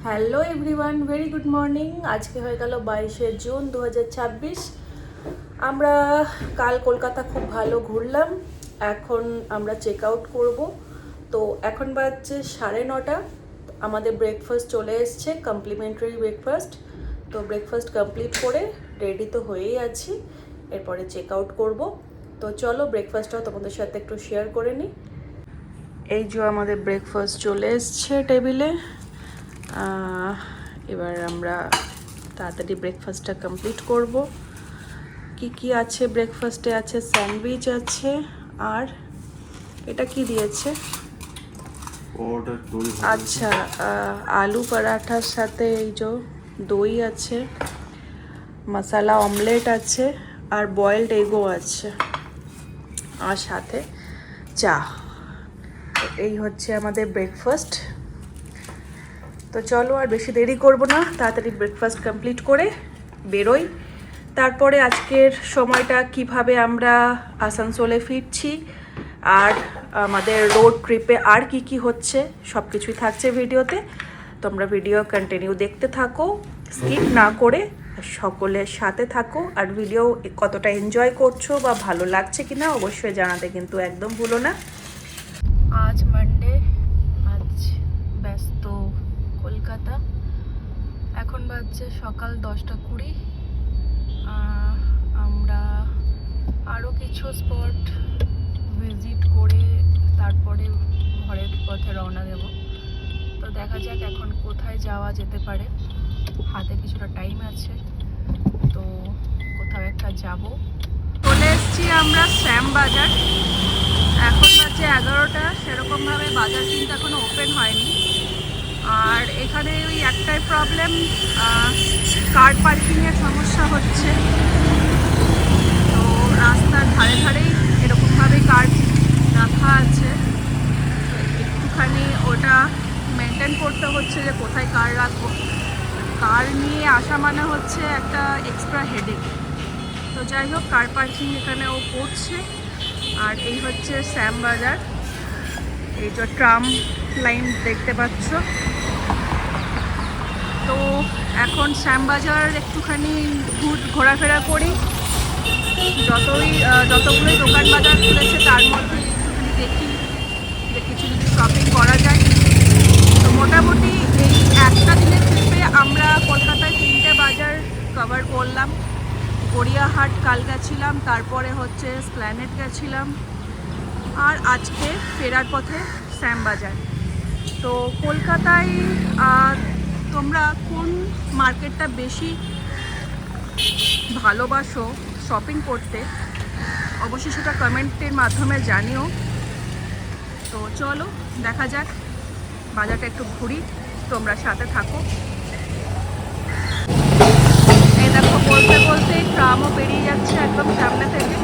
Hello everyone, very good morning. আজকে হয়ে গেল 22শে জুন 2026। আমরা কাল কলকাতা খুব ভালো ঘুরলাম। এখন আমরা চেক আউট করবো। তো এখন বাজছে 9:30। আমাদের ব্রেকফাস্ট চলে এসছে, কমপ্লিমেন্টারি ব্রেকফাস্ট। তো ব্রেকফাস্ট কমপ্লিট করে রেডি তো হয়েই আছি, এরপরে চেক আউট করবো। তো চলো ব্রেকফাস্টটাও তোমাদের সাথে একটু শেয়ার করে নিই। এই যে আমাদের ব্রেকফাস্ট চলে এসছে টেবিলে। এবার আমরা তাড়াতাড়ি ব্রেকফাস্টটা কমপ্লিট করব। কি আছে ব্রেকফাস্টে? আছে স্যান্ডউইচ আছে, আর এটা কি দিয়েছে? আচ্ছা, আলু পরাঠার সাথে এই যে দই আছে, মশলা অমলেট আছে, আর বয়েলড এগও আছে, আর সাথে চা। এই হচ্ছে আমাদের ব্রেকফাস্ট। তো চলো আর বেশি দেরি করব না, তাড়াতাড়ি ব্রেকফাস্ট কমপ্লিট করে বেরোই। তারপরে আজকের সময়টা কিভাবে আমরা আসানসোলে ফিরছি, আর আমাদের রোড ট্রিপে আর কি হচ্ছে সব কিছুই থাকছে ভিডিওতে। তোমরা ভিডিও কন্টিনিউ দেখতে থাকো, স্কিপ না করে সকলের সাথে থাকো। আর ভিডিও কতটা এনজয় করছো বা ভালো লাগছে কিনা অবশ্যই জানাতে কিন্তু একদম ভুলো না। আজ মানডে, আজ ব্যস্ত কলকাতা। এখন বাজছে সকাল 10:20। আমরা আরও কিছু স্পট ভিজিট করে তারপরে ঘরের পথে রওনা দেব। তো দেখা যাক এখন কোথায় যাওয়া যেতে পারে। হাতে কিছুটা টাইম আছে, তো কোথাও একটা যাব। চলে এসেছি আমরা শ্যামবাজার। এখন বাজছে 11টা। সেরকমভাবে বাজার কিন্তু এখনো ওপেন হয়নি। আর এখানে ওই একটাই প্রবলেম, কার পার্কিংয়ের সমস্যা হচ্ছে। তো রাস্তার ধারে ধারেই এরকমভাবে কার রাখা আছে। একটুখানি ওটা মেনটেন করতে হচ্ছে যে কোথায় কার রাখবো। কার নিয়ে আসা মানে হচ্ছে একটা এক্সট্রা হেডেক। তো যাই হোক, কার পার্কিং এখানে ও করছে। আর এই হচ্ছে শ্যামবাজার। এই যে ট্রাম লাইন দেখতে পাচ্ছ। তো এখন শ্যামবাজার একটুখানি ঘোরাফেরা করি। যতগুলোই দোকান বাজার খুলেছে তার মধ্যে একটুখানি দেখি যে কিছু যদি শপিং করা যায়। তো মোটামুটি এই একটা দিনের ট্রিপে আমরা কলকাতায় 3টে বাজার কভার করলাম। গড়িয়াহাট কাল গেছিলাম, তারপরে হচ্ছে এসপ্ল্যানেড গেছিলাম, আর আজকে ফেরার পথে শ্যামবাজার। তো কলকাতায় তোমরা কোন মার্কেটটা বেশি ভালোবাসো শপিং করতে, অবশ্যই সেটা কমেন্টের মাধ্যমে জানিও। তো চলো দেখা যাক, বাজারটা একটু ঘুরি, তোমরা সাথে থাকো। এই দেখো, বলতে বলতে ট্রামও বেরিয়ে যাচ্ছে একদম সামনে থেকে।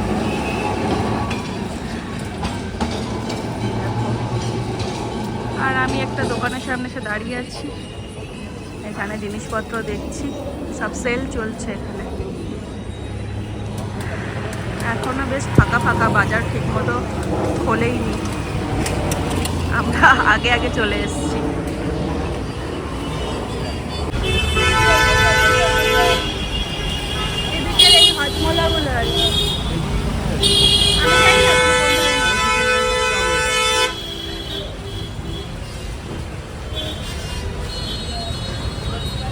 আর আমি একটা দোকানের সামনে এসে দাঁড়িয়ে আছি। এখানে জিনিসপত্র দেখছি, সব সেল চলছে এখানে। এখনো বেশ ফাঁকা ফাঁকা বাজার, ঠিক মতো খোলেইনি। আমরা আগে আগে চলে এসেছি। এদিকে এই হজমোলাগুলো আর কি।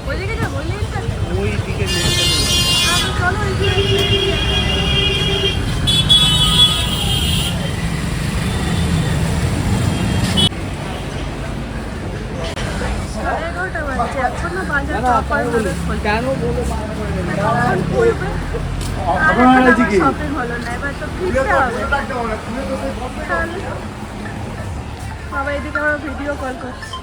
ওইদিকে যাবো, ওইদিকে চলো। এখনো বাজার শপিং হলো না, এবার তো ফিরতে হবে। সবাই এদিকে আবার ভিডিও কল করছে।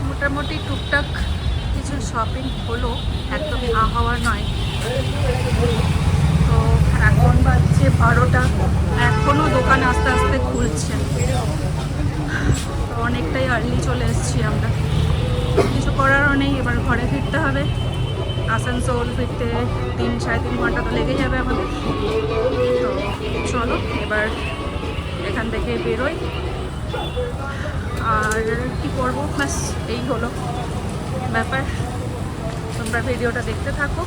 মোটামুটি টুকটাক কিছু শপিং হলো, একদম না হওয়ার নয়। তো এখন বাজছে 12টা, এখনও দোকান আস্তে আস্তে খুলছে। তো অনেকটাই আর্লি চলে এসেছি আমরা, কিছু করারও নেই। এবার ঘরে ফিরতে হবে। আসানসোল ফিরতে 3-3.5 ঘন্টা তো লেগে যাবে আমাদের। তো চলো এবার এখান থেকে বেরোই। আর কি করবো, ব্যাস এই হলো ব্যাপার। তোমরা ভিডিওটা দেখতে থাকো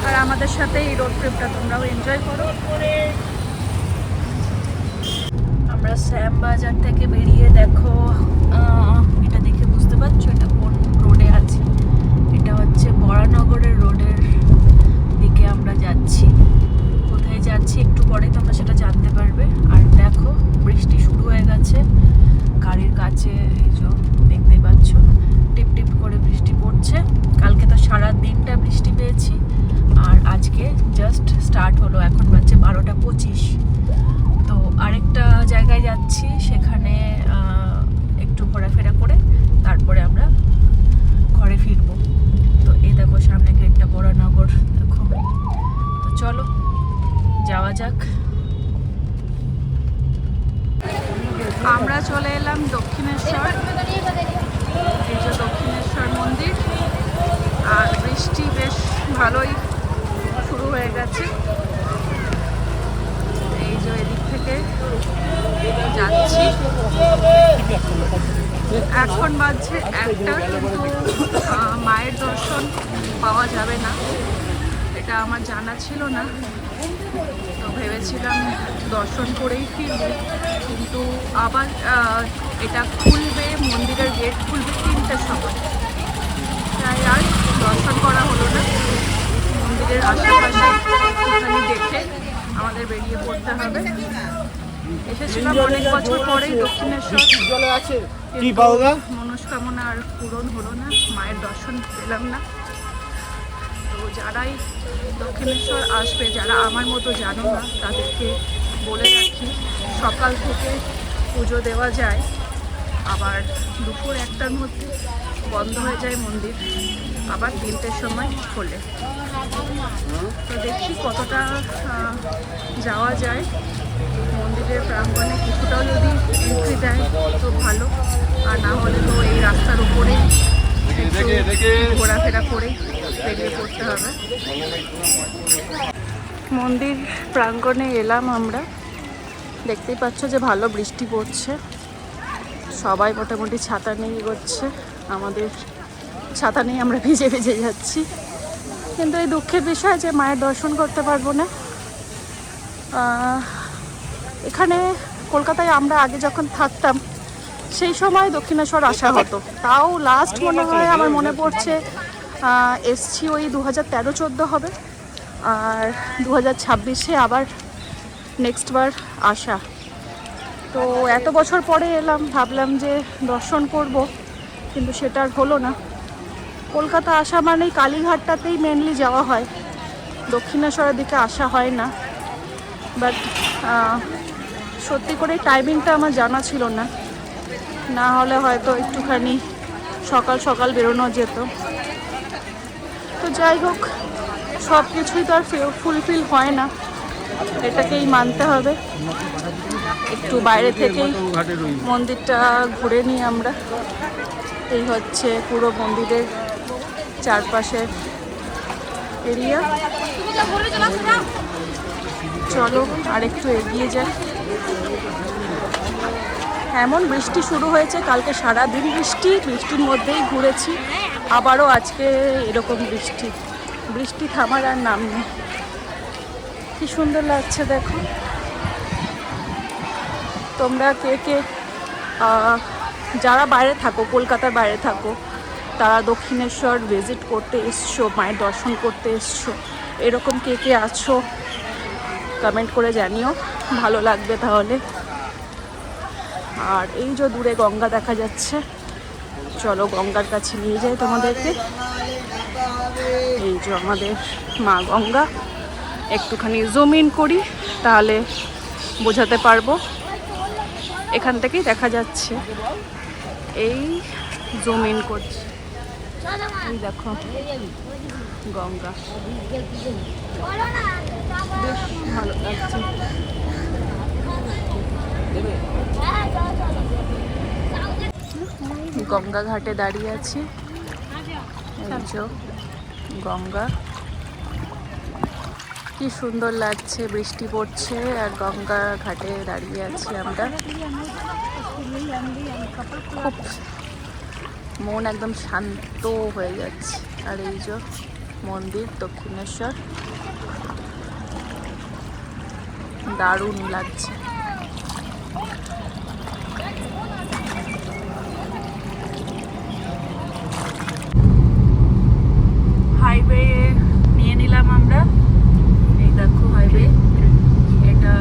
আর আমাদের সাথে এই রোড ট্রিপটা তোমরাও এনজয় করো। আমরা শ্যামবাজার থেকে বেরিয়ে দেখো, এটা দেখে বুঝতে পারছো এটা কোন রোডে আছে। এটা হচ্ছে বরানগরের রোডের দিকে আমরা যাচ্ছি। কোথায় যাচ্ছি একটু পরে তোমরা সেটা জানতে পারবে। আর দেখো বৃষ্টি শুরু হয়ে গেছে গাড়ির কাছে, এই যে দেখতেই পাচ্ছ টিপ টিপ করে বৃষ্টি পড়ছে। কালকে তো সারা দিনটা বৃষ্টি পেয়েছি, আর আজকে জাস্ট স্টার্ট হলো। এখন বাজছে 12:25। তো আরেকটা জায়গায় যাচ্ছি, সেখানে একটু ঘোরাফেরা করে তারপরে আমরা ঘরে ফিরবো। তো এই দেখো সামনে গেটটা বরানগর দেখো। তো চলো যাওয়া যাক। আমরা চলে এলাম দক্ষিণেশ্বর, এই যে দক্ষিণেশ্বর মন্দির। আর বৃষ্টি বেশ ভালোই শুরু হয়ে গেছে। এই যে এদিক থেকে যাচ্ছি। এখন বাজছে 1টা, কিন্তু মায়ের দর্শন পাওয়া যাবে না, এটা আমার জানা ছিল না। তো ভেবেছিলাম দর্শন করেই ফিরব, কিন্তু আবার এটা খুলবে, মন্দিরের গেট খুলবে 3টের সময়। তাই আর দর্শন করা হলো না। মন্দিরের আশেপাশে একটুখানি দেখে আমাদের বেরিয়ে পড়তে হবে। এসেছিলাম অনেক বছর পরেই দক্ষিণেশ্বর, মনস্কামনা আর পূরণ হলো না, মায়ের দর্শন পেলাম না। তো যারাই দক্ষিণেশ্বর আসবে, যারা আমার মতো জানো না, তাদেরকে বলে রাখি সকাল থেকে পুজো দেওয়া যায়, আবার দুপুর 1টার মধ্যে বন্ধ হয়ে যায় মন্দির, আবার 3টের সময় খোলে। তো দেখি কতটা যাওয়া যায়। মন্দিরের প্রাঙ্গণে কিছুটাও যদি এন্ট্রি দেয় তো ভালো, আর না হলে তো এই রাস্তার উপরেই ঘোরাফেরা করে বেরিয়ে পড়তে হবে। মন্দির প্রাঙ্গণে এলাম আমরা, দেখতেই পাচ্ছ যে ভালো বৃষ্টি পড়ছে। সবাই মোটামুটি ছাতা নিয়ে এগোচ্ছে, আমাদের ছাতা নিয়ে আমরা ভিজে ভিজে যাচ্ছি। কিন্তু এই দুঃখের বিষয় যে মায়ের দর্শন করতে পারবো না। এখানে কলকাতায় আমরা আগে যখন থাকতাম সেই সময় দক্ষিণেশ্বর আসা হতো, তাও লাস্ট মনে হয় আমার মনে পড়ছে এসছি ওই 2013-14 হবে। আর 2026-এ আবার নেক্সট বার আসা। তো এত বছর পরে এলাম, ভাবলাম যে দর্শন করব, কিন্তু সেটা আর হলো না। কলকাতা আসা মানেই কালীঘাটটাতেই মেনলি যাওয়া হয়, দক্ষিণেশ্বরের দিকে আসা হয় না। বাট সত্যি করে টাইমিংটা আমার জানা ছিল না, না হলে হয়তো একটুখানি সকাল সকাল বেরোনো যেত। তো যাই হোক, সব কিছুই তো আর ফুলফিল হয় না, এটাকেই মানতে হবে। একটু বাইরে থেকেই মন্দিরটা ঘুরে নিই আমরা। এই হচ্ছে পুরো মন্দিরের চারপাশের এরিয়া। চলো আর একটু এগিয়ে যাই। এমন বৃষ্টি শুরু হয়েছে, কালকে সারাদিন বৃষ্টির মধ্যেই ঘুরেছি, আবারও আজকে এরকম বৃষ্টি থামার আর নাম নেই। কি সুন্দর লাগছে দেখো। তোমরা কে কে যারা বাইরে থাকো, কলকাতার বাইরে থাকো, তারা দক্ষিণেশ্বর ভিজিট করতে এসছো, মায়ের দর্শন করতে এসছো, এরকম কে কে আছো কমেন্ট করে জানিও, ভালো লাগবে তাহলে। আর এই যে দূরে গঙ্গা দেখা যাচ্ছে, চলো গঙ্গার কাছে নিয়ে যাই তোমাদেরকে। এই যে আমাদের মা গঙ্গা, একটুখানি জুম ইন করি তাহলে বোঝাতে পারবো। এখান থেকেই দেখা যাচ্ছে, এই জুম ইন করছি। এই দেখো গঙ্গা, বেশ ভালো লাগছে। গঙ্গা ঘাটে দাঁড়িয়ে আছি, এই যে গঙ্গা, কি সুন্দর লাগছে, বৃষ্টি পড়ছে আর গঙ্গা ঘাটে দাঁড়িয়ে আছি আমরা। খুব মন একদম শান্ত হয়ে যাচ্ছে। আর এই যে মন্দির দক্ষিণেশ্বর, দারুণ লাগছে। হাইওয়ে নিয়ে নিলাম আমরা, এই দেখো হাইওয়ে, এটা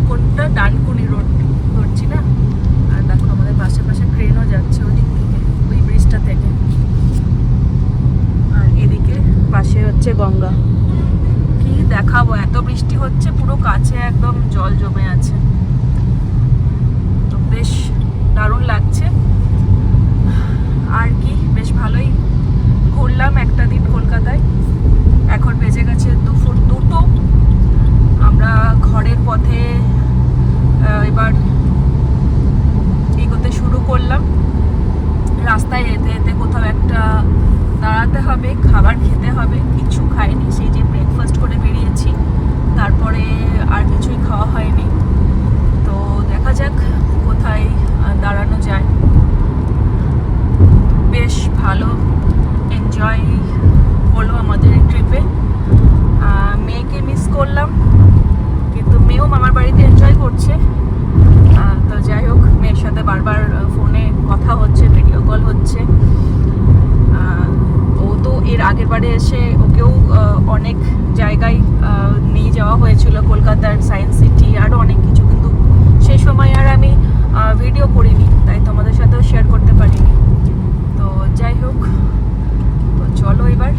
কোনটা, ডানকুনি রোড ধরছি না। আর দেখো আমাদের পাশে পাশে ট্রেনও যাচ্ছে ওদিক থেকে, ওই ব্রিজটা থেকে। আর এদিকে পাশে হচ্ছে গঙ্গা। কি দেখাবো, এত বৃষ্টি হচ্ছে, পুরো কাছে একদম জল জমে আছে। তো বেশ দারুণ লাগছে। আর কি, বেশ ভালোই ঘুরলাম একটা দিন কলকাতায়। এখন বেজে গেছে দুপুর 2টো। আমরা ঘরের পথে এবার এগোতে শুরু করলাম। রাস্তায় যেতে যেতে কোথাও একটা দাঁড়াতে হবে, খাবার খেতে হবে। কিছু খাইনি, সেই যে ব্রেকফাস্ট করে বেরিয়েছি, তারপরে আর কিছুই খাওয়া হয়নি। তো দেখা যাক কোথায় দাঁড়ানো যায়। বেশ ভালো এনজয় হলো আমাদের ট্রিপে। মেয়েকে মিস করলাম, কিন্তু মেয়েও মামার বাড়িতে এনজয় করছে। তো যাই হোক, মেয়ের সাথে বারবার ফোনে কথা হচ্ছে, ভিডিও কল হচ্ছে। ও তো এর আগের বারে এসে ওকেও অনেক জায়গায় নিয়ে যাওয়া হয়েছিল, কলকাতার সায়েন্স সিটি, আরও অনেক কিছু, কিন্তু সেই সময় আর আমি ভিডিও করিনি, তাই তোমাদের সাথেও শেয়ার করতে পারিনি। তো যাই হোক, তো চলো এবার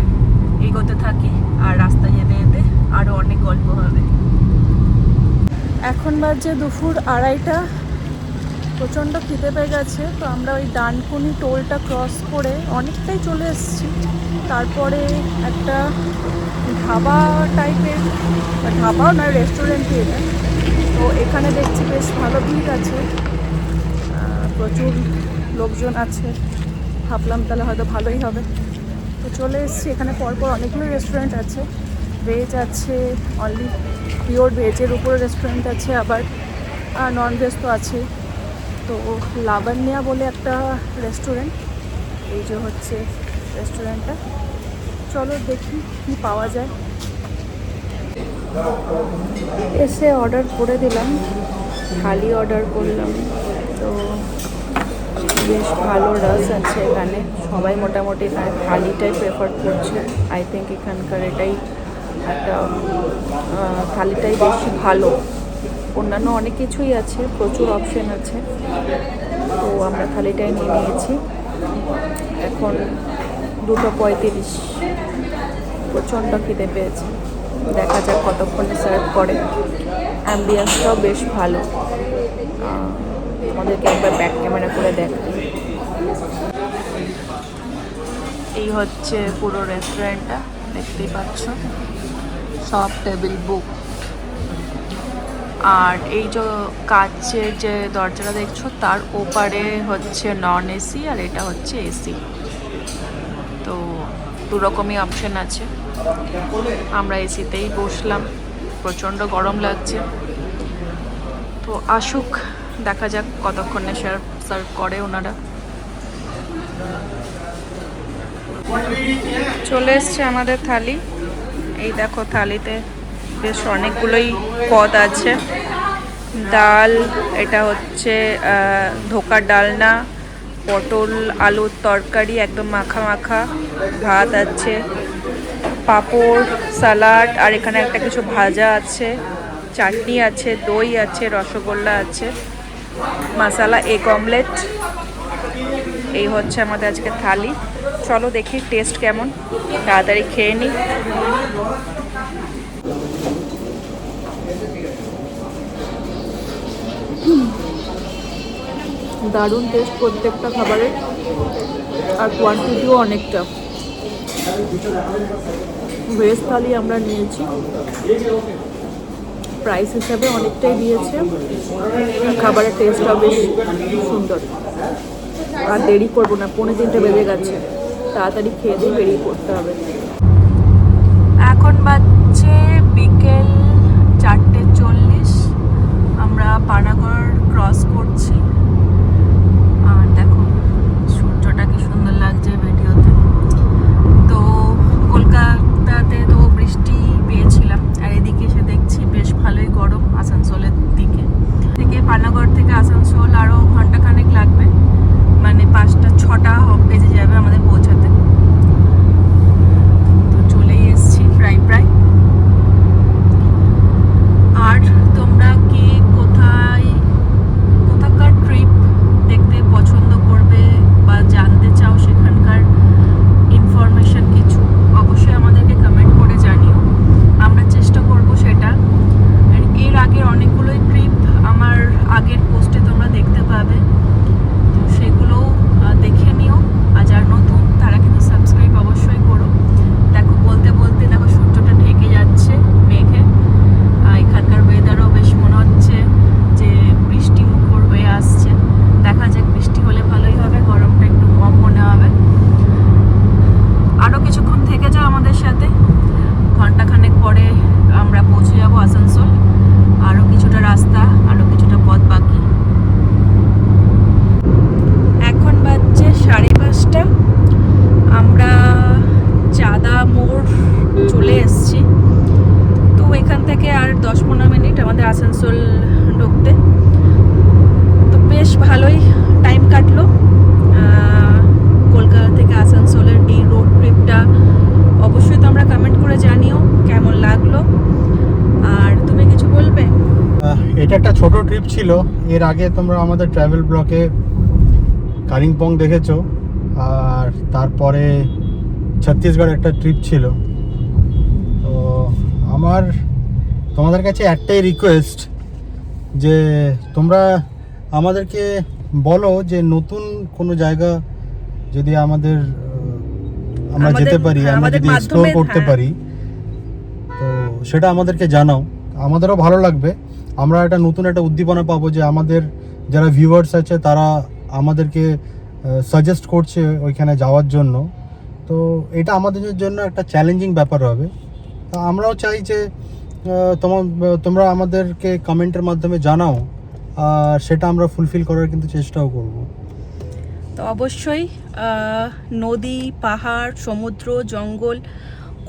এগোতে থাকি, আর রাস্তায় যেতে যেতে আরও অনেক গল্প হবে। এখন বাজে দুপুর 2:30। প্রচণ্ড খিদে পেয়ে গেছে। তো আমরা ওই ডানকুনি টোলটা ক্রস করে অনেকটাই চলে এসেছি। তারপরে একটা ধাবা টাইপের, ধাবাও নয়, রেস্টুরেন্টই এটা। তো এখানে দেখছি বেশ ভালো ভিড় আছে, প্রচুর লোকজন আছে। ভাবলাম তাহলে হয়তো ভালোই হবে। তো চলে এসেছি। এখানে পরপর অনেকগুলো রেস্টুরেন্ট আছে, ভেজ আছে, অনলি পিওর ভেজের উপরে রেস্টুরেন্ট আছে, আবার নন ভেজ তো আছে। তো লাবণ্যা বলে একটা রেস্টুরেন্ট, এই যে হচ্ছে রেস্টুরেন্টটা। চলো দেখি কি পাওয়া যায়। এসে অর্ডার করে দিলাম, থালি অর্ডার করলাম। তো বেশ ভালো রাস আছে এখানে, সবাই মোটামুটি এখানে থালিটাই প্রেফার করছে। আই থিঙ্ক এখানকার এটাই একটা, থালিটাই বেশি ভালো। অন্যান্য অনেক কিছুই আছে, প্রচুর অপশন আছে। তো আমরা থালিটাই নিয়ে নিয়েছি। এখন 2:35। প্রচণ্ড খিদে পেয়েছে, দেখা যাক কতক্ষণে সার্ভ করে। অ্যাম্বিয়েন্সটাও বেশ ভালো, আমাদেরকে একবার ব্যাক ক্যামেরা করে দেখতে। এই হচ্ছে পুরো রেস্টুরেন্টটা, দেখতেই পাচ্ছ, সব টেবিল বুক। আর এই যে কাচের যে দরজাটা দেখছো, তার ওপারে হচ্ছে নন এসি, আর এটা হচ্ছে এসি। তো দুরকমই অপশন আছে। আমরা এসিতেই বসলাম, প্রচণ্ড গরম লাগছে। তো আসুক, দেখা যাক কতক্ষণে সার্ভ করে ওনারা। চলে এসছে আমাদের থালি। এই দেখো, থালিতে বেশ অনেকগুলোই পদ আছে। ডাল, এটা হচ্ছে ধোকার ডালনা, পটল আলুর তরকারি একদম মাখা মাখা, ভাত আছে, পাঁপড়, সালাড, আর এখানে একটা কিছু ভাজা আছে, চাটনি আছে, দই আছে, রসগোল্লা আছে, মশালা এগ অমলেট। এই হচ্ছে আমাদের আজকে থালি। চলো দেখি টেস্ট কেমন, তাড়াতাড়ি খেয়ে নিই। দারুণ টেস্ট প্রত্যেকটা খাবারের। আর কোয়ান্টিটিও অনেকটা। ভেজ থালি আমরা নিয়েছি, প্রাইস হিসাবে অনেকটাই দিয়েছে, খাবারের টেস্টটাও বেশ সুন্দর। আর দেরি করবো না, 2:45 বেজে গেছে, তাড়াতাড়ি খেয়ে দিয়ে বেরিয়ে পড়তে হবে। এখন বাজছে বিকেল 4:40, আমরা পানাগড় ক্রস করছি। আর দেখো সূর্যটা কি সুন্দর লাগছে ভিডিওতে। তো কলকাতাতে তো বৃষ্টি পেয়েছিলাম, আর এদিকে এসে দেখছি বেশ ভালোই গরম আসানসোলের দিকে। থেকে পানাগড় থেকে আসানসোল আরও ঘন্টাখানেক লাগবে, মানে 5টা-6টা বেজে যাবে আমাদের পৌঁছাতে। তো চলেই এসছি প্রায়। আর তোমরা কি কোথাকার ট্রিপ দেখতে পছন্দ করবে বা জানতে চাও সেখানকার ইনফরমেশন কিছু, অবশ্যই আমাদেরকে কমেন্ট করে জানিও, আমরা চেষ্টা করব সেটা। আর এর আগের অনেকগুলোই ট্রিপ আমার আগের পোস্টে তোমরা দেখতে পাবে, তো সেগুলো দেখে নিও। আর যারা নতুন তারা কিন্তু সাবস্ক্রাইব অবশ্যই করো। দেখো বলতে বলতে দেখো সূর্যটা ঢেকে যাচ্ছে মেঘে। এখানকার ওয়েদারও বেশ মনে হচ্ছে যে বৃষ্টি মুখর হয়ে আসছে। দেখা যাক, বৃষ্টি হলে ভালোই হবে, গরমটা একটু কম মনে হবে। আরও কিছুক্ষণ থেকে যাও আমাদের সাথে, ঘন্টাখানেক পরে আমরা পৌঁছে যাব আসানসোল। আরও কিছুটা রাস্তা, আরও কিছুটা পথ বাকি। এখন বাজছে 5:30, আমরা চাঁদা মোড় চলে এসেছি। তো এখান থেকে আর 10-15 মিনিট আমাদের আসানসোল ঢুকতে। তো বেশ ভালোই টাইম কাটলো কলকাতা থেকে আসানসোলের এই রোড ট্রিপটা। অবশ্যই তোমরা কমেন্ট করে জানিও কেমন লাগলো। আর তুমি কিছু বলবে? এটা একটা ছোট ট্রিপ ছিল। এর আগে তোমরা আমাদের ট্রাভেল ব্লগে কালিম্পং দেখেছো, আর তারপরে ছত্তিশগড় একটা ট্রিপ ছিল। তো আমার তোমাদের কাছে একটাই রিকোয়েস্ট, যে তোমরা আমাদেরকে বলো যে নতুন কোনো জায়গা যদি আমরা যেতে পারি, আমরা যদি এক্সপ্লোর করতে পারি, তো সেটা আমাদেরকে জানাও, আমাদেরও ভালো লাগবে। আমরা একটা নতুন একটা উদ্দীপনা পাবো যে আমাদের যারা ভিউয়ার্স আছে তারা আমাদেরকে সাজেস্ট করছে ওইখানে যাওয়ার জন্য। তো এটা আমাদের জন্য একটা চ্যালেঞ্জিং ব্যাপার হবে। তো আমরাও চাই যে তোমরা আমাদেরকে কমেন্টের মাধ্যমে জানাও, আর সেটা আমরা ফুলফিল করার কিন্তু চেষ্টাও করব। তো অবশ্যই নদী, পাহাড়, সমুদ্র, জঙ্গল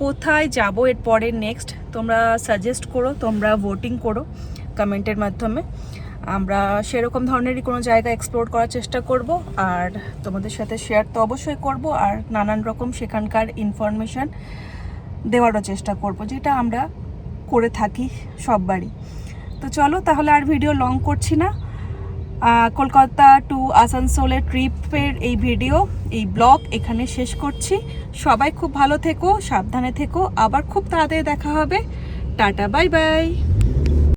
কোথায় যাব এর পরে নেক্সট তোমরা সাজেস্ট করো, তোমরা ভোটিং করো কমেন্টের মাধ্যমে। আমরা সেরকম ধরনেরই কোনো জায়গা এক্সপ্লোর করার চেষ্টা করব, আর তোমাদের সাথে শেয়ার তো অবশ্যই করব, আর নানান রকম সেখানকার ইনফরমেশান দেওয়ারও চেষ্টা করব, যেটা আমরা করে থাকি সববারই। তো চলো তাহলে আর ভিডিও লং করছি না। কলকাতা টু আসানসোলের ট্রিপের এই ভিডিও, এই ব্লগ এখানে শেষ করছি। সবাই খুব ভালো থেকো, সাবধানে থেকো, আবার খুব তাড়াতাড়ি দেখা হবে। Tata, bye bye.